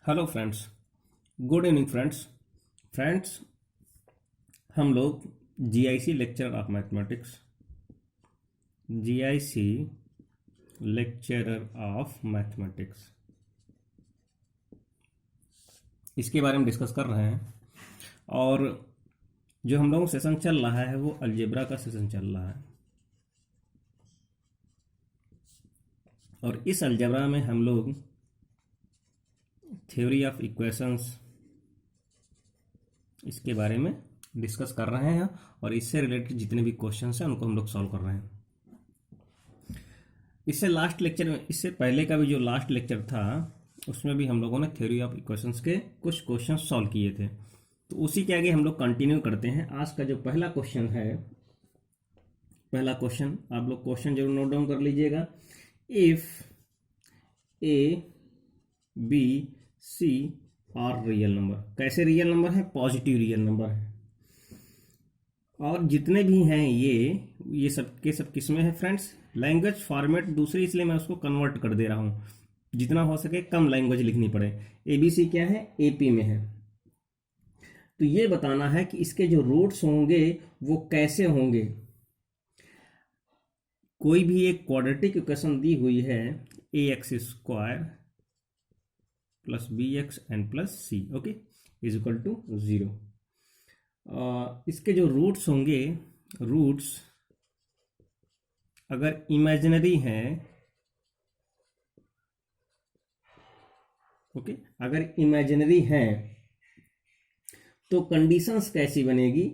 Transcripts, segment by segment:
Hello friends. Good evening friends. हम लोग GIC lecturer of mathematics, GIC lecturer of mathematics, इसके बारे में डिस्कस कर रहे हैं। और जो हम लोगों का सेशन चल रहा है वो अलजेब्रा का सेशन चल रहा है। और इस अलजेब्रा में हम लोग थ्योरी ऑफ इक्वेशंस इसके बारे में डिस्कस कर रहे हैं और इससे रिलेटेड जितने भी क्वेश्चंस हैं उनको हम लोग सॉल्व कर रहे हैं। इससे पहले का भी जो लास्ट लेक्चर था उसमें भी हम लोगों ने थ्योरी ऑफ इक्वेशंस के कुछ क्वेश्चन सॉल्व किए थे, तो उसी के आगे हम लोग कंटिन्यू करते हैं। आज का जो पहला क्वेश्चन है, पहला क्वेश्चन आप लोग क्वेश्चन जरूर नोट डाउन कर लीजिएगा। If a b c are real number, कैसे रियल नंबर है? पॉजिटिव रियल नंबर है। और जितने भी हैं ये सब के सब किस में है फ्रेंड्स? लैंग्वेज फॉर्मेट दूसरी, इसलिए मैं उसको कन्वर्ट कर दे रहा हूँ, जितना हो सके कम लैंग्वेज लिखनी पड़े। एबीसी क्या है? एपी में है। तो ये बताना है कि इसके जो रूट्स होंगे वो कैसे होंगे। कोई भी एक क्वाड्रेटिक इक्वेशन दी हुई है, a x square plus b x n plus c, okay, is equal to 0। इसके जो रूट्स होंगे, रूट्स अगर इमेजिनरी हैं, ओके, अगर इमेजिनरी हैं तो कंडीशंस कैसी बनेगी?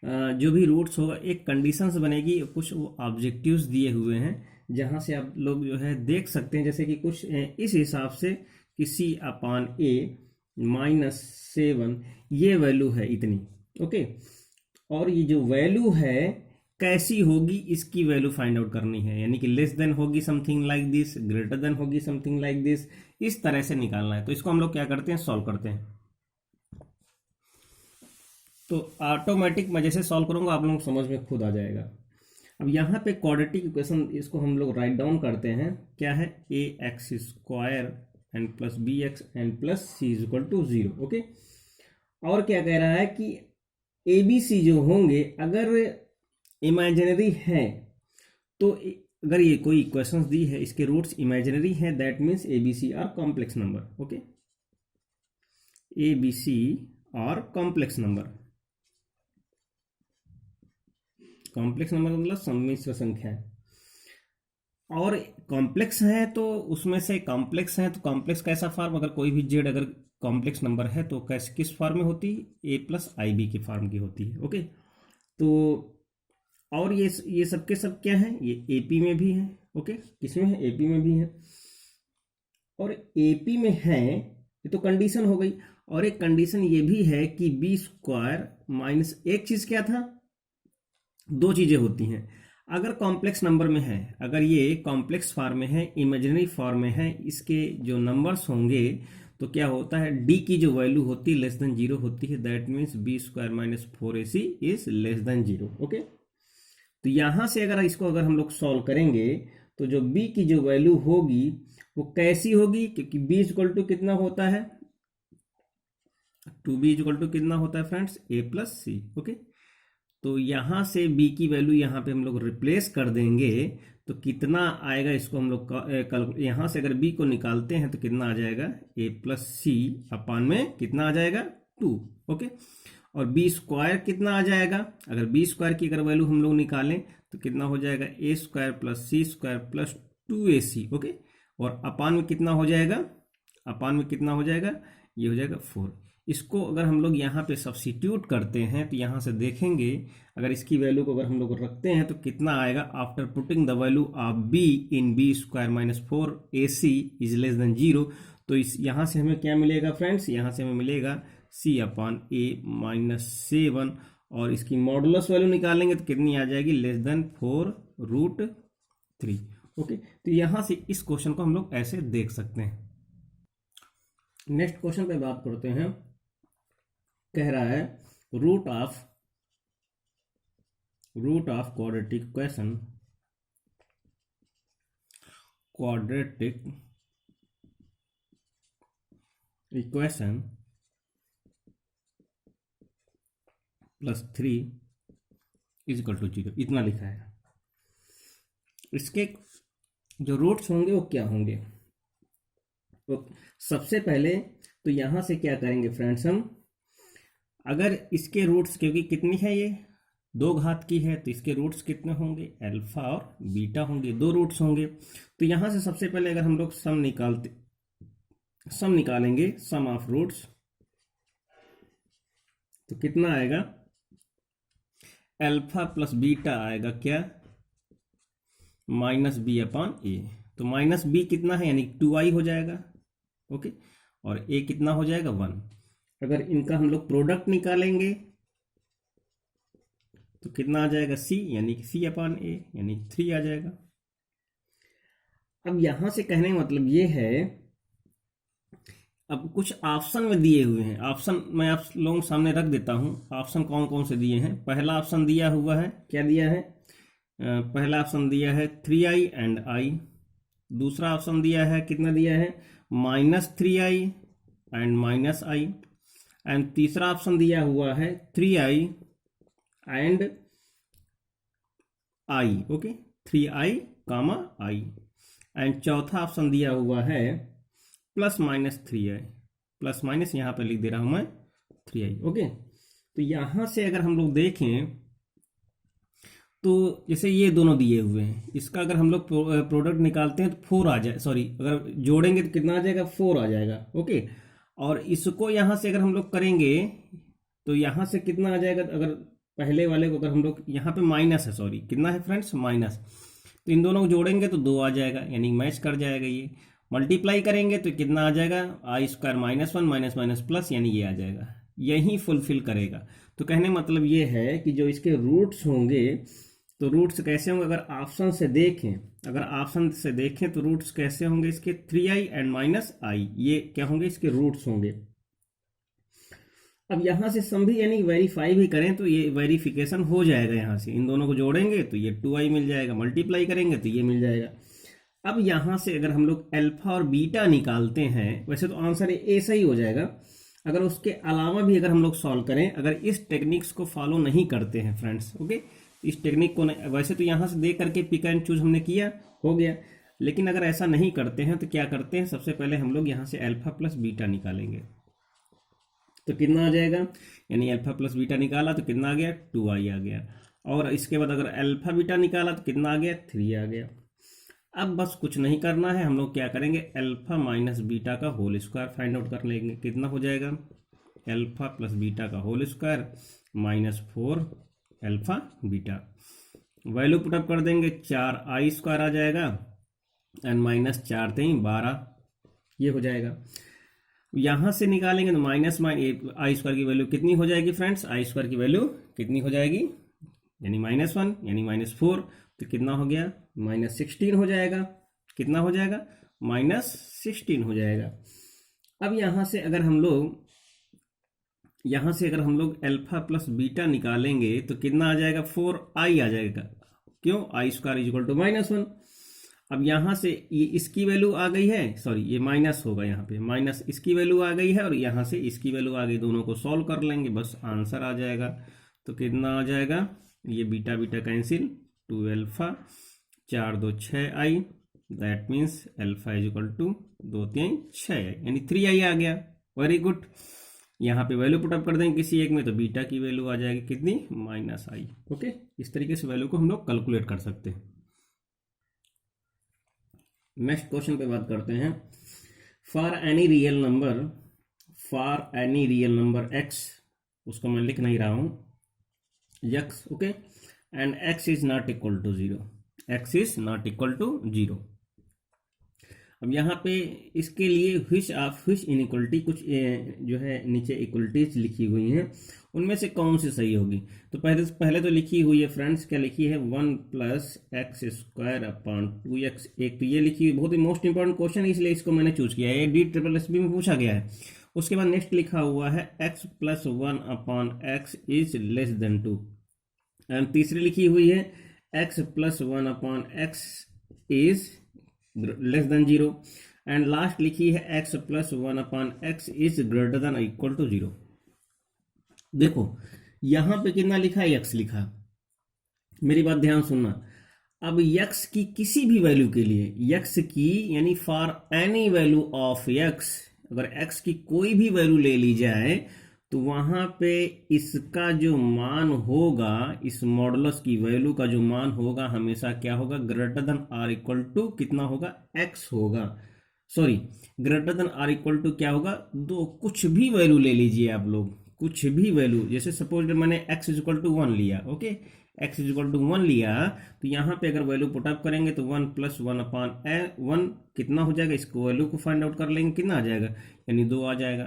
जो भी रूट्स होगा एक कंडीशंस बनेगी, कुछ वो ऑब्जेक्टिव्स दिए हुए हैं जहां से आप लोग जो है देख सकते हैं, जैसे कि कुछ इस हिसाब से कि सी अपान ए -7 ये वैल्यू है इतनी, ओके। और ये जो वैल्यू है कैसी होगी, इसकी वैल्यू फाइंड आउट करनी है, यानी कि लेस देन होगी something like this, greater than होगी समथिंग लाइक दिस, इस तरह से निकालना है। तो इसको हम लोग क्या करते हैं? सॉल्व करते हैं। तो ऑटोमेटिक मैं जैसे सॉल्व करूंगा आप लोगों को समझ में खुद आ जाएगा। अब यहाँ पे क्वाड्रेटिक इक्वेशन, इसको हम लोग राइट डाउन करते हैं। क्या है? A x square n plus b x n plus c is equal to 0, okay. और क्या कह रहा है कि ए बी सी जो होंगे अगर इमेजिनरी हैं, तो अगर ये कोई इक्वेशंस दी है इसके रूट्स इमेजिनरी हैं, that means a b c are complex number, okay. A b c are complex number, complex number मतलब सम्मिश्र संख्या है। और कॉम्प्लेक्स है तो उसमें से कॉम्प्लेक्स है तो कॉम्प्लेक्स कैसा फॉर्म? अगर कोई भी जेड अगर कॉम्प्लेक्स नंबर है तो कैसे किस फॉर्म में होती है? ए प्लस आई बी के फॉर्म की होती है, ओके। तो और ये सब के सब क्या है? ये एपी में भी है, ओके। किसमें है? एपी में भी है। और एपी में है ये तो कंडीशन हो गई। और एक कंडीशन ये भी है कि बी स्क्वायर माइनस एक चीज क्या था? दो चीजें होती हैं अगर कॉम्प्लेक्स नंबर में है, अगर ये कॉम्प्लेक्स फॉर्म में है, इमेजिनरी फॉर्म में है, इसके जो नंबर्स होंगे तो क्या होता है? डी की जो वैल्यू होती है लेस देन 0 होती है, that means b square minus 4ac is less than 0, okay. तो यहां से अगर हम लोग सॉल्व करेंगे तो जो बी की जो वैल्यू होगी वो कैसी होगी? क्योंकि बी इक्वल टू कितना होता है? 2b इक्वल टू कितना होता है friends? a plus c, okay. तो यहां से b की वैल्यू यहां पे हम लोग रिप्लेस कर देंगे तो कितना आएगा? इसको हम लोग यहां से अगर b को निकालते हैं तो कितना आ जाएगा? a प्लस सी अपान में कितना आ जाएगा? 2, ओके। और बी स्क्वायर कितना आ जाएगा? अगर बी स्क्वायर की अगर वैल्यू हम लोग निकालें तो कितना हो जाएगा? ए स्क्वायर प्लस सी स्क्वायर प्लस 2ac, ओके। और अपान में कितना हो जाएगा? अपान में कितना हो जाएगा? ये हो जाएगा 4। इसको अगर हम लोग यहाँ पे सब्सिट्यूट करते हैं तो यहाँ से देखेंगे अगर इसकी वैल्यू को अगर हम लोग रखते हैं तो कितना आएगा? After putting the value of b in b square minus 4ac is less than 0, तो इस यहाँ से हमें क्या मिलेगा फ्रेंड्स? यहाँ से हमें मिलेगा c अपान ए -7, और इसकी मॉडुलस वैल्यू निकालेंगे तो कितनी आ जाएगी? Less than 4√3, okay. तो यहाँ से इस क्वेश्चन को हम लोग ऐसे देख सकते हैं। नेक्स्ट क्वेश्चन पे बात करते हैं। कह रहा है root of quadratic equation, quadratic equation +3 = 0, इतना लिखा है। इसके जो रूट्स होंगे वो क्या होंगे? तो सबसे पहले तो यहां से क्या करेंगे फ्रेंड्स, हम अगर इसके रूट्स, क्योंकि कितनी है ये 2 घात की है, तो इसके रूट्स कितने होंगे? अल्फा और बीटा होंगे, 2 रूट्स होंगे। तो यहां से सबसे पहले अगर हम लोग सम निकालेंगे, सम ऑफ रूट्स, तो कितना आएगा? अल्फा प्लस बीटा आएगा क्या? -b/a। तो -b कितना है, यानी 2i हो जाएगा। ओके, और a कितना हो जाएगा? 1। अगर इनका हम लोग प्रोडक्ट निकालेंगे तो कितना आ जाएगा? c, यानी कि c/a, यानी 3 आ जाएगा। अब यहां से कहने का मतलब ये है, अब कुछ ऑप्शन में दिए हुए हैं, ऑप्शन मैं आप लोगों के सामने रख देता हूं। ऑप्शन कौन कौन से दिए हैं? पहला ऑप्शन दिया हुआ है, क्या दिया है? पहला ऑप्शन दिया है 3i एंड i। दूसरा ऑप्शन दिया है, कितना दिया है? -3i and -i। एंड तीसरा ऑप्शन दिया हुआ है 3i and i। Okay, 3i, i। And चौथा ऑप्शन दिया हुआ है +-3i, प्लस माइनस यहाँ पे लिख दे रहा हूं मैं 3i। ओके, तो यहां से अगर हम लोग देखें तो जैसे ये दोनों दिए हुए हैं, इसका अगर हम लोग प्रोडक्ट निकालते हैं तो 4 आ जाए, सॉरी अगर जोड़ेंगे तो कितना आ जाएगा? 4 आ जाएगा। ओके, और इसको यहां से अगर हम लोग करेंगे तो यहां से कितना आ जाएगा? अगर पहले वाले को अगर हम लोग यहाँ पे माइनस है, सॉरी कितना है फ्रेंड्स? माइनस। तो इन दोनों को जोड़ेंगे तो 2 आ जाएगा, यानी मैच कर जाएगा। ये मल्टीप्लाई करेंगे तो कितना आ जाएगा? i² -1 माइनस माइनस प्लस, यानी ये आ जाएगा, यही फुलफिल करेगा। तो कहने मतलब ये है कि जो इसके रूट्स होंगे, तो रूट्स कैसे होंगे? अगर ऑप्शन से देखें तो रूट्स कैसे होंगे इसके? 3i एंड -i, ये क्या होंगे? इसके रूट्स होंगे। अब यहां से सम भी यानी वेरीफाई भी करें तो ये वेरिफिकेशन हो जाएगा। यहां से इन दोनों को जोड़ेंगे तो ये 2i मिल जाएगा, मल्टीप्लाई करेंगे तो ये मिल जाएगा। अब यहां से अगर हम लोग अल्फा और बीटा निकालते हैं, वैसे तो आंसर ए सही हो जाएगा। अगर उसके अलावा भी अगर हम लोग सॉल्व करें, अगर इस टेक्निक्स को फॉलो नहीं करते हैं फ्रेंड्स, ओके, इस टेक्निक को वैसे तो यहां से देख करके पिक एंड चूज हमने किया, हो गया। लेकिन अगर ऐसा नहीं करते हैं तो क्या करते हैं? सबसे पहले हम लोग यहां से अल्फा प्लस बीटा निकालेंगे तो कितना आ जाएगा? यानी अल्फा प्लस बीटा निकाला तो कितना आ गया? 2i आ गया। और इसके बाद अगर अल्फा बीटा निकाला तो कितना आ गया? 3 आ गया। अब बस कुछ नहीं करना है, हम लोग क्या करेंगे? अल्फा माइनस बीटा का होल स्क्वायर फाइंड आउट कर लेंगे। कितना हो जाएगा? अल्फा प्लस बीटा का whole square -4 alpha beta. Value put up कर देंगे, 4i² आ जाएगा एंड -4 3 12, ये हो जाएगा। यहां से निकालेंगे तो -i² की वैल्यू कितनी हो जाएगी फ्रेंड्स? i² की वैल्यू कितनी हो जाएगी? यानी -1, यानी -4, तो कितना हो गया? -16 हो जाएगा। कितना हो जाएगा? -16 हो जाएगा। अब यहां से अगर हम लोग अल्फा प्लस बीटा निकालेंगे तो कितना आ जाएगा? 4i आ जाएगा। क्यों? i² = -1। अब यहां से ये इसकी वैल्यू आ गई है, सॉरी ये माइनस होगा, यहाँ पे माइनस इसकी वैल्यू आ गई है और यहाँ से इसकी वैल्यू आ गई, दोनों को सॉल्व कर लेंगे, बस आंसर आ जाएगा। तो कितना आ जाएगा? ये beta beta cancel, 2 alpha 4 2 6i, that means alpha = 2 3 6i, यानी 3i आ गया। Very good. यहाँ पे वैल्यू पुटअप कर देंगे किसी एक में तो बीटा की वैल्यू आ जाएगी कितनी? -i। ओके, इस तरीके से वैल्यू को हम लोग कैलकुलेट कर सकते हैं। नेक्स्ट क्वेश्चन पे बात करते हैं। For any real number x, उसको मैं लिख नहीं रहा हूं, x, okay, and x is not equal to 0। अब यहाँ पे इसके लिए व्हिच इनइक्वलिटी, कुछ जो है नीचे इक्वलिटीज लिखी हुई हैं, उनमें से कौन सी सही होगी? तो पहले तो लिखी हुई है फ्रेंड्स, क्या लिखी है? 1 + x² / 2x। एक तो ये लिखी हुई, बहुत ही मोस्ट इंपॉर्टेंट क्वेश्चन है, इसलिए इसको मैंने चूज किया है, DSSB में पूछा गया है। उसके बाद नेक्स्ट लिखा हुआ है x + 1/x इज <2। एंड तीसरी लिखी हुई है x + 1/x is <0। And last लिखी है x plus 1/x is greater than equal to 0। देखो यहां पे कितना लिखा है, x लिखा। मेरी बात ध्यान सुनना। अब x की किसी भी वैल्यू के लिए, x की यानी for any value of x, अगर x की कोई भी वैल्यू ले ली जाए तो वहां पे इसका जो मान होगा, इस मॉडुलस की वैल्यू का जो मान होगा हमेशा क्या होगा, greater than or equal to कितना होगा, x होगा। Sorry, greater than or equal to क्या होगा, दो कुछ भी वैल्यू ले लीजिए आप लोग, कुछ भी वैल्यू। जैसे सपोज मैंने x इक्वल टू 1 लिया, ओके, x इक्वल टू 1 लिया, तो यहाँ पे अगर वैल्यू पुटअप करेंगे तो 1 प्लस 1/1 कितना हो जाएगा, इसको वैल्यू को फाइंड आउट कर लेंगे, कितना आ जाएगा, यानी 2 आ जाएगा।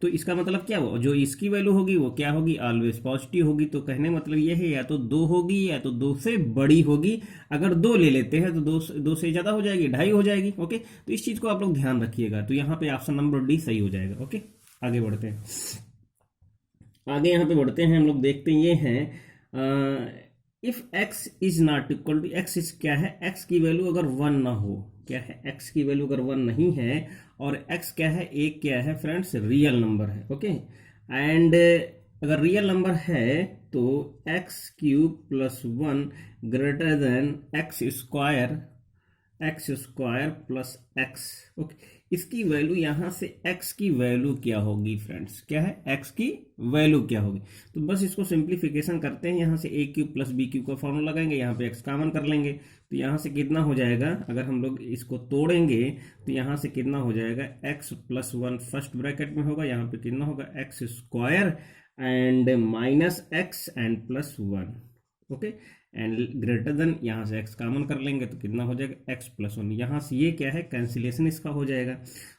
तो इसका मतलब क्या हुआ, जो इसकी वैल्यू होगी वो क्या होगी, ऑलवेज पॉजिटिव होगी। तो कहने मतलब ये है या तो 2 होगी या तो 2 से बड़ी होगी। अगर 2 ले लेते हैं तो 2 से ज़्यादा हो जाएगी, 2.5 हो जाएगी। ओके, तो इस चीज़ को आप लोग ध्यान रखिएगा। तो यहाँ पे ऑप्शन नंबर डी सही हो जाएगा। ओके, आगे बढ़ते हैं। आगे यहाँ पे बढ़ते हैं हम लोग, देखते हैं ये है if x is not equal to, x is क्या है, x की वैल्यू अगर 1 ना हो, क्या है, x की वैल्यू अगर 1 नहीं है और x क्या है, एक क्या है फ्रेंड्स, रियल नंबर है। ओके, एंड अगर रियल नंबर है तो x³ plus 1 greater than x² plus x। Okay, इसकी वैल्यू यहाँ से x की वैल्यू क्या होगी फ्रेंड्स, क्या है, x की वैल्यू क्या होगी। तो बस इसको सिंप्लीफिकेशन करते हैं, यहाँ से a³ प्लस b³ का फॉर्मूला लगाएंगे, यहाँ पे x कॉमन कर लेंगे, तो यहाँ से कितना हो जाएगा, अगर हम लोग इसको तोड़ेंगे तो यहाँ से कितना हो जाएगा, x प्लस 1 फर्स्ट ब्रैकेट में होगा, यहाँ पे कितना होगा, x² and minus x and plus 1। Okay, and greater then, यहाँ से x कॉमन कर लेंगे तो कितना हो जाएगा, x प्लस 1। यहाँ से ये क्या है, कैंसिलेशन इसका हो जाएगा,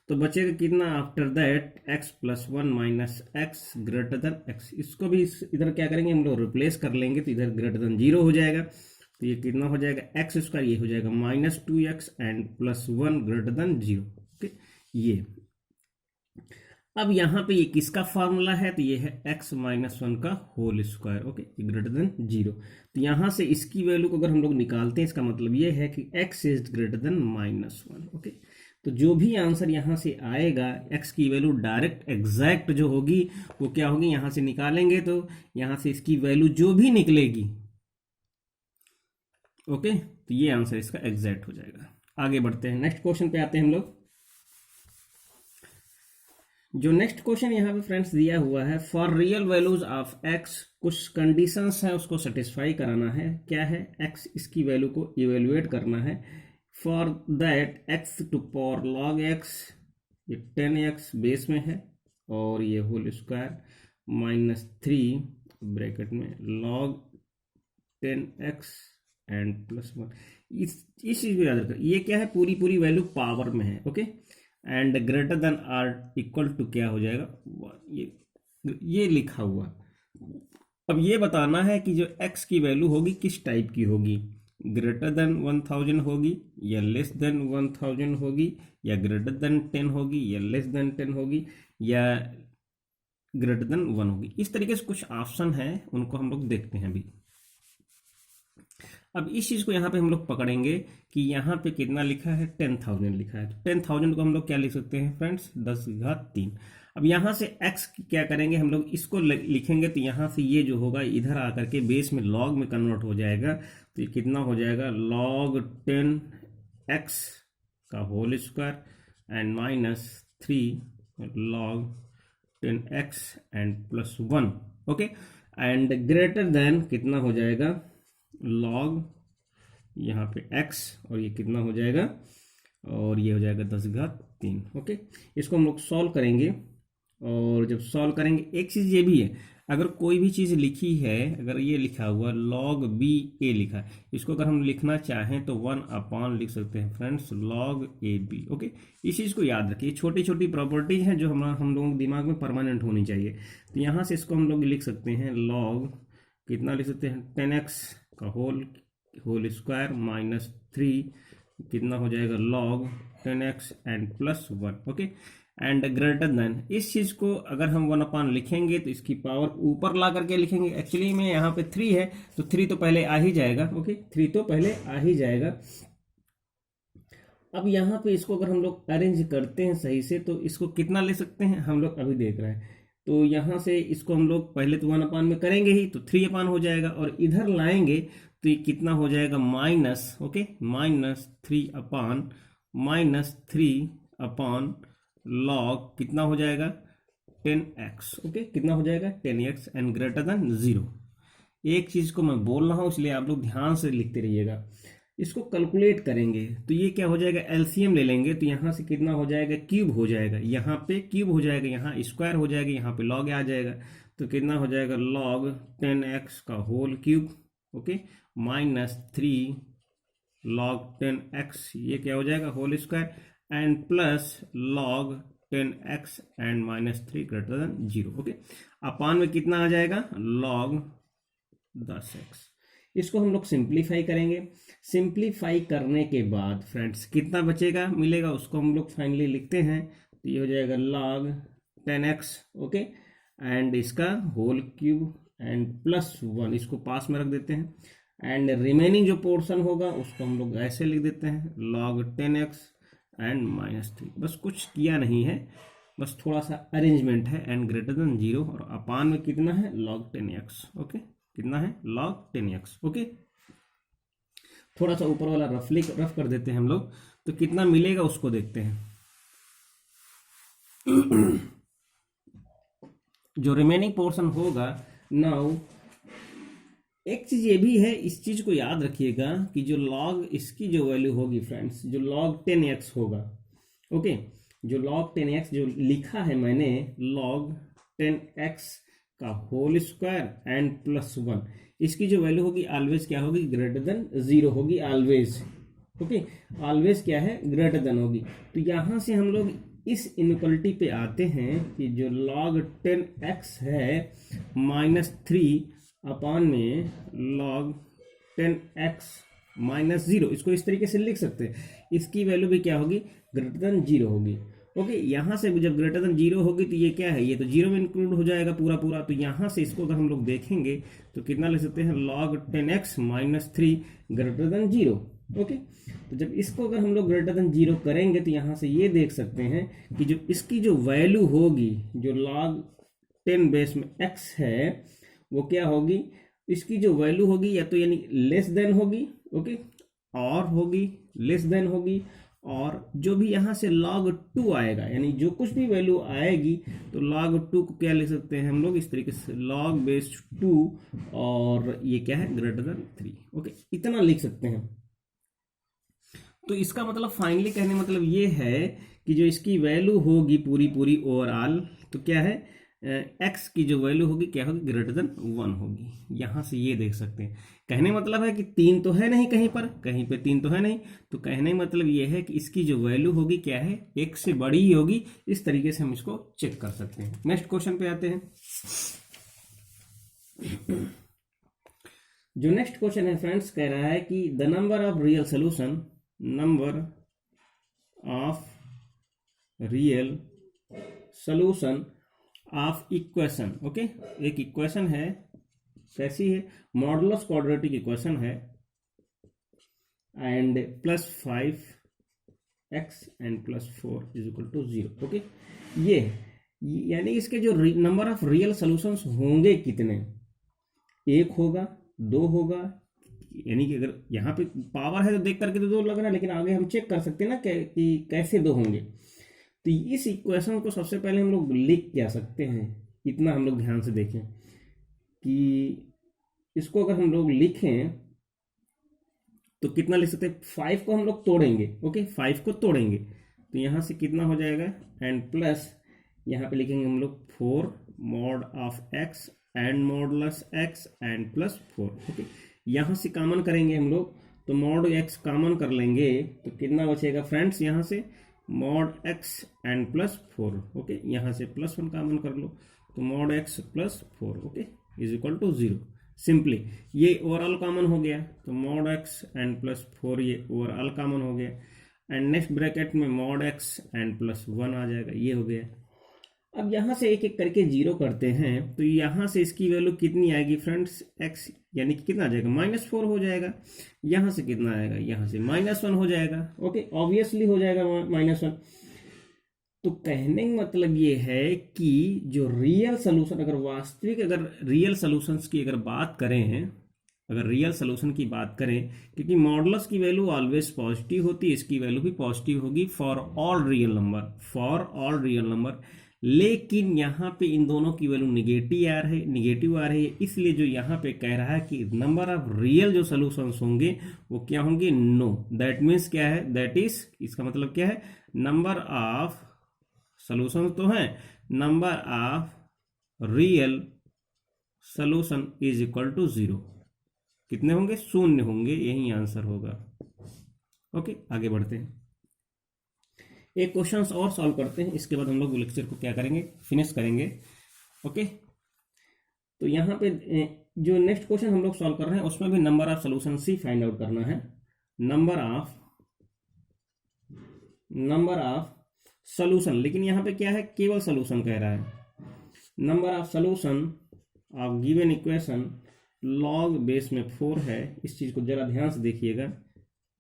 तो बचेगा कितना, after that x plus 1 minus x greater than x। इसको भी इधर क्या करेंगे हम लोग, रिप्लेस कर लेंगे, तो इधर ग्रेटर देन 0 हो जाएगा, तो ये कितना हो जाएगा, x², ये हो जाएगा minus 2x and plus 1 greater than 0। Okay, ये अब यहाँ पे ये किसका फार्मूला है, तो ये है x माइनस 1 का whole square. Okay, greater than 0। तो यहाँ से इसकी वैल्यू को अगर हम लोग निकालते हैं, इसका मतलब ये है कि x is greater then minus 1। Okay, तो जो भी आंसर यहाँ से आएगा, x की वैल्यू डायरेक्ट एग्जैक्ट जो होगी वो क्या होगी, यहाँ से निकालेंगे तो यहाँ से इसकी वैल्यू जो भी निकलेगी, ओके, तो ये आंसर इसका एग्जैक्ट हो जाएगा। आगे बढ़ते हैं, नेक्स्ट क्वेश्चन पे आते हैं हम लोग। जो नेक्स्ट क्वेश्चन यहाँ पे फ्रेंड्स दिया हुआ है, for real values of x, कुछ कंडीशंस है उसको सेटिस्फाई कराना है। क्या है, x इसकी वैल्यू को इवेलुएट करना है। For that x to power log x, ये 10x बेस में है और ये होल स्क्वायर माइनस 3 ब्रैकेट में log 10x एंड प्लस 1। इस चीज को याद रखो, ये क्या है, पूरी पूरी वैल्यू पावर में है। Okay, and greater than or equal to क्या हो जाएगा, ये लिखा हुआ। अब ये बताना है कि जो x की वैल्यू होगी किस टाइप की होगी, ग्रेटर देन 1000 होगी या लेस देन 1000 होगी, या ग्रेटर देन 10 होगी या लेस देन 10 होगी, या ग्रेटर देन 1 होगी। इस तरीके से कुछ ऑप्शन है, उनको हम लोग देखते हैं अभी। अब इस चीज़ को यहाँ पे हम लोग पकड़ेंगे कि यहाँ पे कितना लिखा है, 10,000 लिखा है। तो 10,000 को हम लोग क्या लिख सकते हैं फ्रेंड्स, 10⁻3। अब यहाँ से x क्या करेंगे हम लोग, इसको लिखेंगे तो यहाँ से ये जो होगा इधर आकर के बेस में log में कन्वर्ट हो जाएगा। तो ये कितना हो जाएगा, log 10x का whole square and minus 3 log 10x and plus 1। Okay, and greater than कितना हो जाएगा, log यहाँ पे x और ये कितना हो जाएगा, और ये हो जाएगा 10⁻3। ओके, इसको हम लोग सॉल्व करेंगे, और जब सॉल्व करेंगे एक चीज़ ये भी है, अगर कोई भी चीज़ लिखी है, अगर ये लिखा हुआ log b a लिखा है, इसको अगर हम लिखना चाहें तो 1 लिख सकते हैं friends, log a b। Okay, इस चीज़ को याद रखिए, छोटी छोटी प्रॉपर्टीज हैं जो हम लोगों के दिमाग में परमानेंट होनी चाहिए। तो यहाँ से इसको हम लोग लिख सकते हैं, log कितना लिख सकते हैं, 10x का होल स्क्वायर माइनस 3 कितना हो जाएगा, log 10x and plus 1। Okay, and greater then, इस चीज़ को अगर हम 1 लिखेंगे तो इसकी पावर ऊपर ला करके लिखेंगे। एक्चुअली में यहाँ पे 3 है तो 3 तो पहले आ ही जाएगा। ओके, 3 तो पहले आ ही जाएगा। अब यहाँ पे इसको अगर हम लोग अरेंज करते हैं सही से तो इसको कितना ले सकते हैं हम लोग अभी देख रहे हैं। तो यहाँ से इसको हम लोग पहले तो 1 अपान में करेंगे ही, तो 3 अपान हो जाएगा, और इधर लाएंगे तो ये कितना हो जाएगा माइनस, ओके, -3 लॉग कितना हो जाएगा 10x, ओके, कितना हो जाएगा 10x एंड ग्रेटर देन 0। एक चीज को मैं बोल रहा हूं इसलिए आप लोग ध्यान से लिखते रहिएगा। इसको कैलकुलेट करेंगे तो ये क्या हो जाएगा, एलसीएम ले लेंगे तो यहाँ से कितना हो जाएगा, क्यूब हो जाएगा, यहाँ पे क्यूब हो जाएगा, यहाँ स्क्वायर हो जाएगा, यहाँ पे लॉग आ जाएगा, तो कितना हो जाएगा लॉग 10x का whole cube, okay, -3 log 10x, ये क्या हो जाएगा whole square, and plus log 10x and -3 greater than 0, okay. अपान में कितना आ जाएगा लॉग 10x। इसको हम लोग सिंप्लीफाई करेंगे। सिंप्लीफाई करने के बाद फ्रेंड्स कितना बचेगा मिलेगा उसको हम लोग फाइनली लिखते हैं, तो ये हो जाएगा log 10x, ओके, एंड इसका होल क्यूब एंड +1, इसको पास में रख देते हैं, एंड रिमेनिंग जो पोर्शन होगा उसको हम लोग ऐसे लिख देते हैं log 10x एंड -3। बस कुछ किया नहीं है, बस थोड़ा सा अरेंजमेंट है, एंड ग्रेटर देन 0, और अपान में कितना है log 10x, ओके, कितना है log 10x, ओके। थोड़ा सा ऊपर वाला रफ कर देते हैं हम लोग, तो कितना मिलेगा उसको देखते हैं। जो रिमेनिंग पोर्शन होगा नाउ, एक चीज ये भी है, इस चीज को याद रखिएगा कि जो log इसकी जो वैल्यू होगी फ्रेंड्स, जो log 10x होगा, ओके, जो log 10x जो लिखा है मैंने log 10x का होल स्क्वायर एंड +1, इसकी जो वैल्यू होगी ऑलवेज क्या होगी, ग्रेटर देन 0 होगी ऑलवेज, ओके, ऑलवेज क्या है ग्रेटर देन होगी। तो यहां से हम लोग इस इनइक्वालिटी पे आते हैं कि जो log 10x है -3 अपान में log 10x -0, इसको इस तरीके से लिख सकते हैं। इसकी वैल्यू भी क्या होगी, ग्रेटर देन 0 होगी, ओके। यहाँ से जब ग्रेटर देन 0 होगी तो ये क्या है, ये तो 0 में इंक्लूड हो जाएगा पूरा। तो यहाँ से इसको अगर हम लोग देखेंगे तो कितना ले सकते हैं, log 10x -3 greater than 0, okay. तो जब इसको अगर हम लोग ग्रेटर देन 0 करेंगे तो यहाँ से ये देख सकते हैं कि जो इसकी जो वैल्यू होगी, जो log 10 बेस में x है, वो क्या होगी, इसकी जो वैल्यू होगी या तो यानी लेस देन होगी, ओके, और होगी लेस देन होगी, और जो भी यहाँ से log 2 आएगा, यानी जो कुछ भी वैल्यू आएगी तो log 2 को क्या ले सकते हैं हम लोग इस तरीके से log बेस 2, और ये क्या है ग्रेटर देन 3, ओके, इतना लिख सकते हैं। तो इसका मतलब फाइनली कहने मतलब ये है कि जो इसकी वैल्यू होगी पूरी ओवरऑल, तो क्या है x की जो वैल्यू होगी क्या होगी, ग्रेटर देन 1 होगी। यहां से ये देख सकते हैं, कहने मतलब है कि 3 तो है नहीं कहीं पर, कहीं पे 3 तो है नहीं, तो कहने मतलब ये है कि इसकी जो वैल्यू होगी क्या है, 1 से बड़ी ही होगी। इस तरीके से हम इसको चेक कर सकते हैं। नेक्स्ट क्वेश्चन पे आते हैं। जो नेक्स्ट क्वेश्चन है फ्रेंड्स, कह रहा है कि the number of real solution, number of real solution of equation, okay, एक इक्वेशन है, कैसी है, मॉडुलस क्वाड्रेटिक इक्वेशन है, एंड +5x एंड +4 = 0, ओके। ये यानी इसके जो नंबर ऑफ रियल सोल्यूशंस होंगे कितने, 1 होगा, 2 होगा, यानी कि अगर यहाँ पे पावर है तो देख करके तो 2 लग रहा है, लेकिन आगे हम चेक कर सकते हैं ना कि कैसे 2 होंगे। तो इस इक्वेशन को सबसे पहले हम लोग लिख क्या सकते हैं, इतना हम लोग ध्यान से देखें कि इसको अगर हम लोग लिखें तो कितना लिख सकते हैं, 5 को हम लोग तोड़ेंगे, ओके, 5 को तोड़ेंगे तो यहाँ से कितना हो जाएगा, एंड प्लस यहाँ पे लिखेंगे हम लोग 4 mod of x and modulus x and +4, okay. यहाँ से कॉमन करेंगे हम लोग, तो mod x कॉमन कर लेंगे तो कितना बचेगा फ्रेंड्स, यहाँ से mod x एंड +4, ओके, यहाँ से +1 कॉमन कर लो तो mod x +4, ओके, = 0। सिंपली ये ओवरऑल कॉमन हो गया, तो mod x एंड +4 ये ओवरऑल कॉमन हो गया, एंड नेक्स्ट ब्रैकेट में mod x एंड +1 आ जाएगा, ये हो गया। अब यहाँ से एक एक करके जीरो करते हैं तो यहाँ से इसकी वैल्यू कितनी आएगी फ्रेंड्स, एक्स यानी कि कितना आ जाएगा, -4 हो जाएगा। यहाँ से कितना आएगा, यहाँ से -1 हो जाएगा। ओके, ऑब्वियसली हो जाएगा -1। तो कहने का मतलब ये है कि जो रियल सोल्यूशन, अगर वास्तविक अगर रियल सोल्यूशंस की अगर बात करें, अगर रियल सोल्यूशन की बात करें, क्योंकि मॉडुलस की वैल्यू ऑलवेज पॉजिटिव होती है, इसकी वैल्यू भी पॉजिटिव होगी for all real number, for all real number. लेकिन यहाँ पे इन दोनों की वैल्यू निगेटिव आ रही है, इसलिए जो यहाँ पे कह रहा है कि नंबर ऑफ रियल जो सोल्यूशंस होंगे वो क्या होंगे, नो। दैट मीन्स क्या है, दैट इज, इसका मतलब क्या है, नंबर ऑफ सोल्यूशन तो है, number of real solution is equal to 0। कितने होंगे, 0 होंगे, यही आंसर होगा। ओके, आगे बढ़ते हैं, एक क्वेश्चंस और सॉल्व करते हैं, इसके बाद हम लोग लेक्चर को क्या करेंगे, फिनिश करेंगे। ओके, तो यहाँ पे जो नेक्स्ट क्वेश्चन हम लोग सॉल्व कर रहे हैं उसमें भी number of solution he find out करना है। नंबर ऑफ सोल्यूशन, लेकिन यहाँ पे क्या है, केवल सोल्यूशन कह रहा है। Number of solution of given equation log base में 4 है, इस चीज को जरा ध्यान से देखिएगा।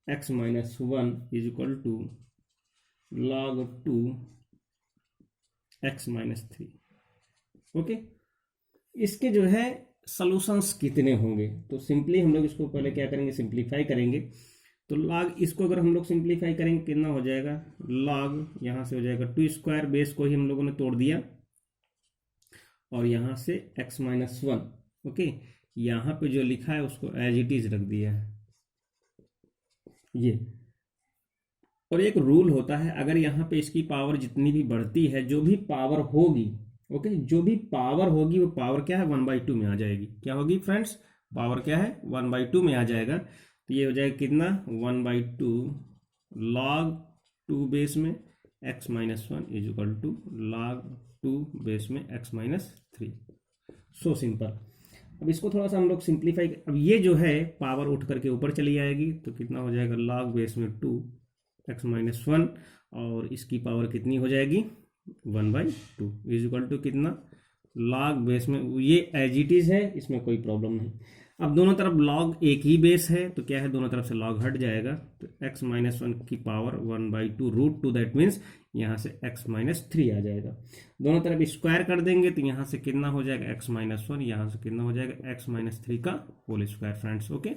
x - 1 is equal to log 2 x - 3। Okay, इसके जो है सॉल्यूशंस कितने होंगे, तो सिंपली हम लोग इसको पहले क्या करेंगे, सिंप्लीफाई करेंगे। तो log, इसको अगर हम लोग सिंप्लीफाई करेंगे कितना हो जाएगा, log यहाँ से हो जाएगा 2 बेस को ही हम लोगों ने तोड़ दिया, और यहाँ से x - 1। ओके, यहाँ पे जो लिखा है उसको एज इट इज रख दिया है ये। और एक रूल होता है, अगर यहाँ पे इसकी पावर जितनी भी बढ़ती है, जो भी पावर होगी, ओके, जो भी पावर होगी वो पावर क्या है, 1/2 में आ जाएगी। क्या होगी फ्रेंड्स, पावर क्या है, 1/2 में आ जाएगा। तो ये हो जाएगा कितना, 1/2 log 2 बेस में x - 1 is equal to log 2 base में x - 3। So simple. अब इसको थोड़ा सा हम लोग सिंप्लीफाई, अब ये जो है पावर उठ करके ऊपर चली आएगी, तो कितना हो जाएगा, log बेस में 2 x - 1, और इसकी पावर कितनी हो जाएगी, 1/2 इज इक्वल टू कितना, log बेस में, ये एज इट इज है, इसमें कोई प्रॉब्लम नहीं। अब दोनों तरफ log एक ही बेस है, तो क्या है, दोनों तरफ से log हट जाएगा, तो x - 1 की पावर 1/2 √2, दैट मीन्स यहाँ से x - 3 आ जाएगा। दोनों तरफ स्क्वायर कर देंगे तो यहाँ से कितना हो जाएगा, x - 1, यहाँ से कितना हो जाएगा, x - 3 का whole square friends. Okay,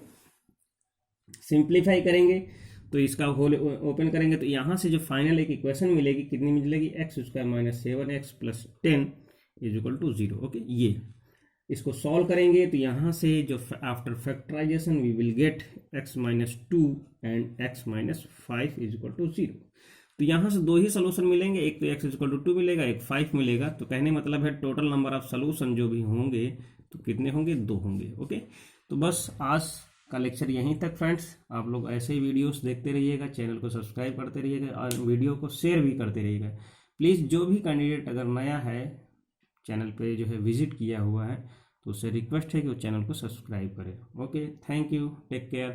simplify करेंगे तो इसका होल ओपन करेंगे, तो यहाँ से जो फाइनल एक इक्वेशन मिलेगी, कितनी मिलेगी, x² - 7x + 10 is equal to 0। Okay, ये इसको सॉल्व करेंगे तो यहाँ से जो after factorisation we will get x - 2 and x - 5 is equal to 0। तो यहाँ से दो ही सोल्यूशन मिलेंगे, एक तो x इज इक्वल टू 2 मिलेगा, एक 5 मिलेगा। तो कहने मतलब है टोटल नंबर ऑफ सोल्यूशन जो भी होंगे तो कितने होंगे, 2 होंगे। ओके, तो बस आज का लेक्चर यहीं तक फ्रेंड्स। आप लोग ऐसे ही वीडियोस देखते रहिएगा, चैनल को सब्सक्राइब करते रहिएगा और वीडियो को शेयर भी करते रहिएगा। प्लीज़ जो भी कैंडिडेट अगर नया है, चैनल पे जो है विजिट किया हुआ है, तो उससे रिक्वेस्ट है कि वो चैनल को सब्सक्राइब करें। Okay, thank you, take care.